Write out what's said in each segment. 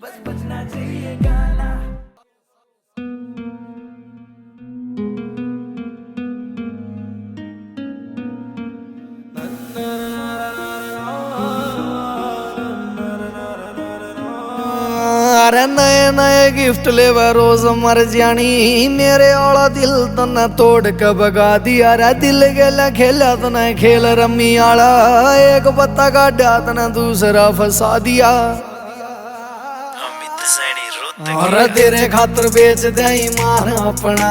बस बजना चाहिए गाना। अरे नए नए गिफ्ट ले रोज मर जानी मेरे वाला दिल तने तोड़ के भगा दिया रे दिल गेला खेला तने खेल रमी आला एक पत्ता काटा तने दूसरा फंसा दिया। अरे तेरे खातर बेच दे ईमान अपना,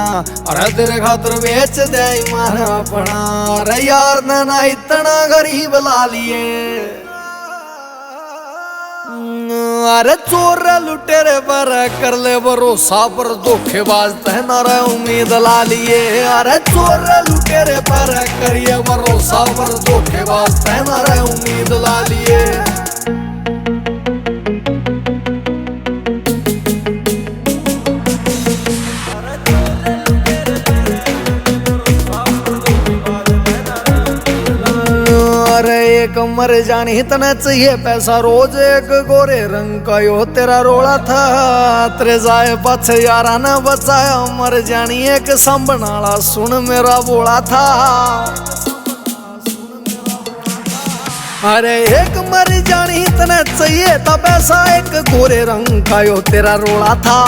अरे तेरे खातर बेच दे ईमान अपना। अरे यार ने ना इतना गरीब ला लिए। अरे चोर लुटेरे पर कर ले भरोसा पर धोखेबाज तहना रे उम्मीद ला लिए। अरे चोर लुटेरे पर करिए भरोसा पर धोखेबाज तहना रे उम्मीद ला लिए। एक मर जानी तने चाहिए पैसा रोज एक गोरे रंग का यो तेरा रोला था तेरे जाए पछ यारा न बचाया मर जानी एक संभनाला सुन मेरा बोला था। अरे एक मर जानी तने चाहिए था पैसा एक गोरे रंग का यो तेरा रोला था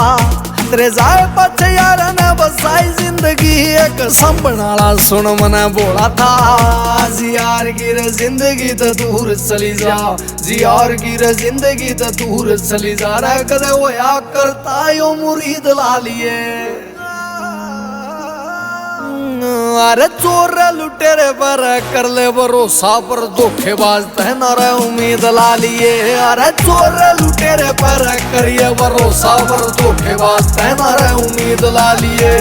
तेरे जाए पछ यारा न बसाई जिंदगी एक संभनाला सुन मना बोला था। जी यार की रे जिंदगी तो दूर चली जा, जी यार की रे जिंदगी तो दूर चली जा रे कदे वो या करता यो मुरीद ला लिए। अरे चोर लुटेरे पर कर ले भरोसा पर धोखेबाज तहना रे उम्मीद ला लिए। अरे चोर लुटेरे पर करिए भरोसा पर धोखेबाज तहना रे उम्मीद ला लिए।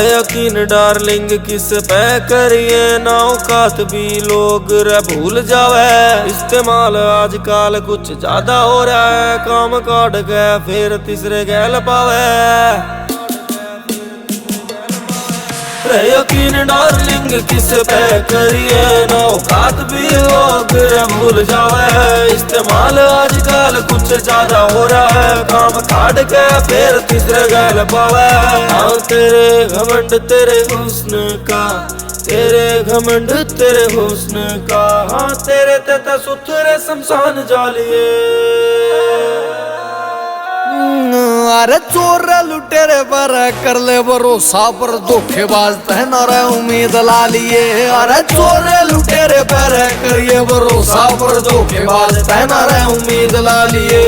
यकीन डार्लिंग किस पे करिए ना औकात भी लोग रे भूल जावे। इस्तेमाल आजकल कुछ ज्यादा हो रहा है काम काट के फिर तीसरे गैल पावे। यकीन डार्लिंग किस पे करिए ना औकात भी लोग रे भूल जावे। इस्तेमाल आजकल कुछ ज्यादा हो रहा है काम काट के फिर तीसरे गैल पावे। हाँ तेरे घमंड तेरे हुस्न का, तेरे घमंड तेरे हुस्न का, हाँ तेरे तेता सुथरे शमशान जालिए। अरे चोर लुटेरे पर कर ले भरोसा पर धोखेबाज तहना रे उम्मीद ला लिए। अरे चोर लुटेरे पर करिए भरोसा पर धोखेबाज तहना रे उम्मीद ला लिए।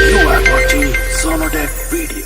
You are watching Sonodec Video.